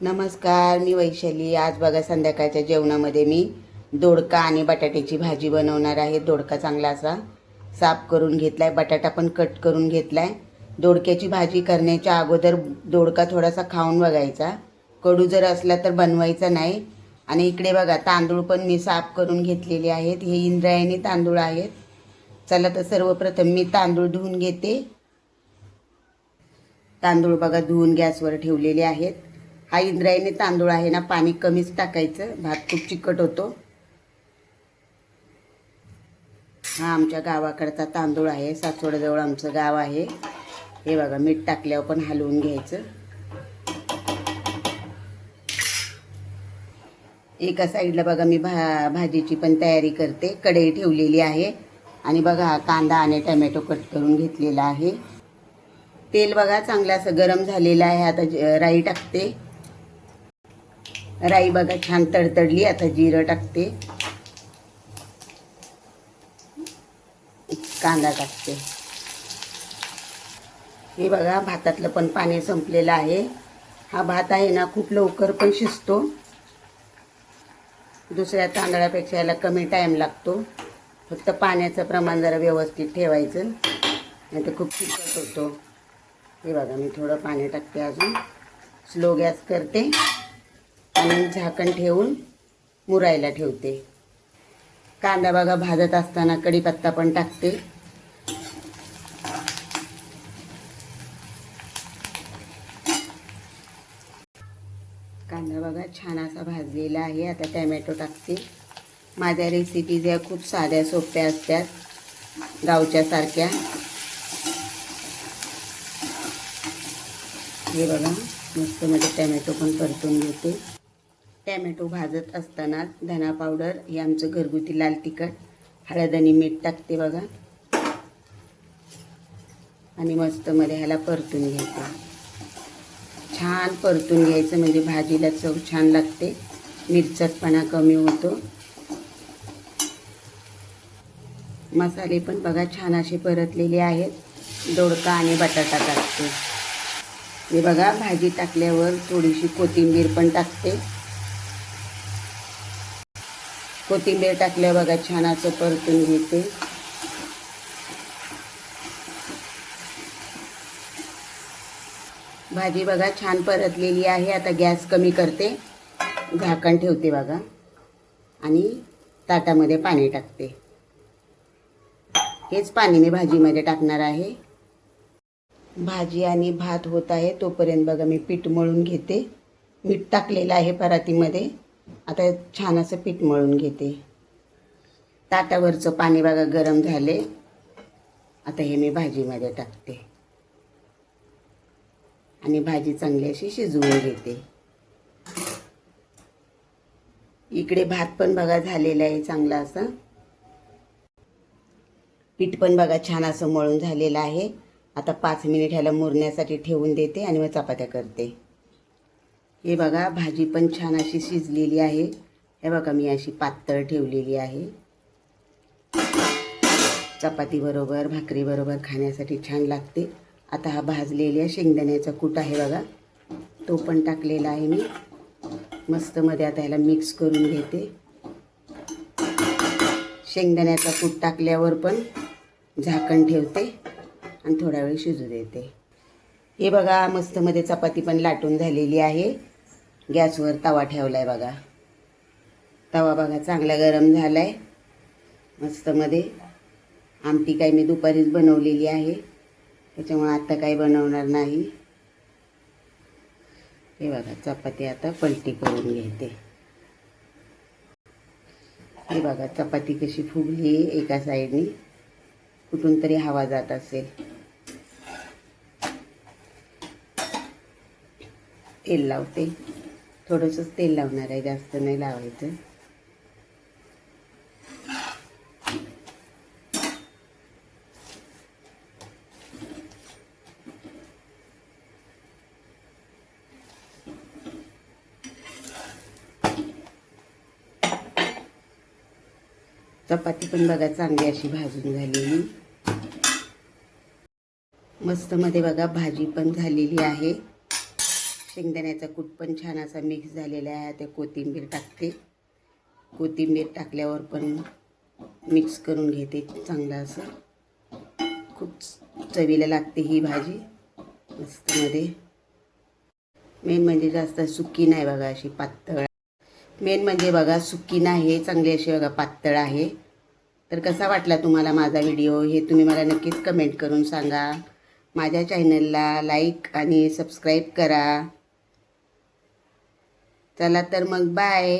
नमस्कार, मी वैशाली. आज बघा संध्याकाळच्या जेवणामध्ये मी दोडका आणि बटाट्याची भाजी बनवणार आहे. दोडका चांगला असा साफ करून घेतलाय, बटाटा पण कट करून घेतलाय. दोडक्याची भाजी करण्याच्या अगोदर दोडका थोडासा खाऊन बघायचा, कडू जर असला तर बनवायचा नाही. आणि इकडे बघा तांदूळ पण मी साफ करून घेतलेले आहेत. हे इंद्रायणी तांदूळ आहेत. चला तर सर्वप्रथम मी तांदूळ धुवून घेते. तांदूळ बघा धुवून गॅसवर ठेवलेले आहेत. हा इंद्रायणी तांदूळ आहे ना, पाणी कमीच टाकायचं, भात खूप चिकट होतो. हा आमच्या गावाकडचा तांदूळ आहे, सासवडजवळ आमचं गाव आहे. हे बघा मीठ टाकल्यावर पण हलवून घ्यायचं. एका साईडला बघा मी भाजीची पण तयारी करते. कढई ठेवलेली आहे आणि बघा हा कांदा आणि टमॅटो कट करून घेतलेला आहे. तेल बघा चांगलं असं गरम झालेलं आहे. आता राई टाकते. राई बघा छान तडतडली. आता जिरं टाकते, कांदा टाकते. हे बघा भातातलं पण पाणी संपलेलं आहे. हा भात आहे ना खूप लवकर पण शिजतो. दुसऱ्या तांदळापेक्षा याला कमी टाईम लागतो. फक्त पाण्याचं प्रमाण जरा व्यवस्थित ठेवायचं, नाही तर खूप चिकट होतो. हे बघा मी थोडं पाणी टाकते. अजून स्लो गॅस करते आणि झाकण ठेवून मुरायला ठेवते. कांदा बघा भाजत असताना कढीपत्ता पण टाकते. कांदा बघा छान असा भाजलेला आहे. आता टॅमॅटो टाकते. माझ्या रेसिपीज या खूप साध्या सोप्या असतात, गावच्या सारख्या. हे बघा मस्त मध्ये टॅमॅटो पण परतून घेते. टॅमॅटो भाजत असताना धना पावडर, हे आमचं घरगुती लाल तिखट, हळद आणि मीठ टाकते बघा. आणि मस्त मध्ये ह्याला परतून घ्यायचं. छान परतून घ्यायचं म्हणजे भाजीला चव छान लागते, मिरचटपणा कमी होतो. मसाले पण बघा छान असे परतलेले आहेत. दोडका आणि बटाटा टाकते. हे बघा भाजी टाकल्यावर थोडीशी कोथिंबीर पण टाकते. कोथिंबीर टाकल्यावर बघा छान असं परतून घेते. भाजी बघा छान परतलेली आहे. आता गॅस कमी करते, झाकण ठेवते बघा आणि ताटामध्ये पाणी टाकते. हेच पाणी मी भाजीमध्ये टाकणार आहे. भाजी आणि भात होत आहे तोपर्यंत बघा मी पीठ मळून घेते. मीठ टाकलेलं आहे परातीमध्ये. आता छान असं पीठ मळून घेते. ताटावरचं पाणी बघा गरम झाले. आता हे मी भाजीमध्ये टाकते आणि भाजी चांगली अशी शिजवून घेते. इकडे भात पण बघा झालेला आहे चांगला असा. पीठ पण बघा छान असं मळून झालेलं आहे. आता 5 मिनिट ह्याला मुरण्यासाठी ठेवून देते आणि मग चपात्या करते. हे बघा भाजी पण छान अशी शिजलेली आहे. हे बघा मी अशी पातळ ठेवलेली आहे. चपाती बरोबर भाकरी बरोबर खाण्यासाठी छान लागते. आता हा भाजलेला शेंगदाण्याचा कूट आहे बघा, तो पण टाकलेला आहे मी. मस्त मध्ये आता ह्याला मिक्स करून घेते. शेंगदाण्याचा कूट टाकल्यावर पण झाकण ठेवते आणि थोडा वेळ शिजू देते. हे बघा मस्त मध्ये चपाती पण लाटून झालेली आहे. गॅसवर तवा ठेवलाय बघा. तवा बघा चांगला गरम झालाय. मस्त मध्ये आमटी काय मी दुपारीच बनवलेली आहे, त्याच्यामुळे आता काही बनवणार नाही. हे बघा चपाती आता पलटी करून घेते. हे बघा चपाती कशी फुगली एका साईडनी, कुठून तरी हवा जात असेल. तेल लावते. थोडंसंच तेल लावणार आहे, जास्त नाही लावायचं. चपाती पण बघा चांगली अशी भाजून झालेली. मस्त मध्ये बघा भाजी पण झालेली आहे. शेंगदाण्याचा कूट पण छान असा मिक्स झालेला आहे. ते कोथिंबीर टाकते. कोथिंबीर टाकल्यावर पण मिक्स करून घेते चांगलं असं. खूप चवीला लागते ही भाजी मस्तमध्ये. मेन म्हणजे जास्त सुकी नाही बघा, अशी पातळ. मेन म्हणजे बघा सुकी नाही, चांगली अशी बघा पातळ आहे. तर कसा वाटला तुम्हाला माझा व्हिडिओ हे तुम्ही मला नक्कीच कमेंट करून सांगा. माझ्या चॅनलला लाईक आणि सबस्क्राईब करा. चला तर मग बाय.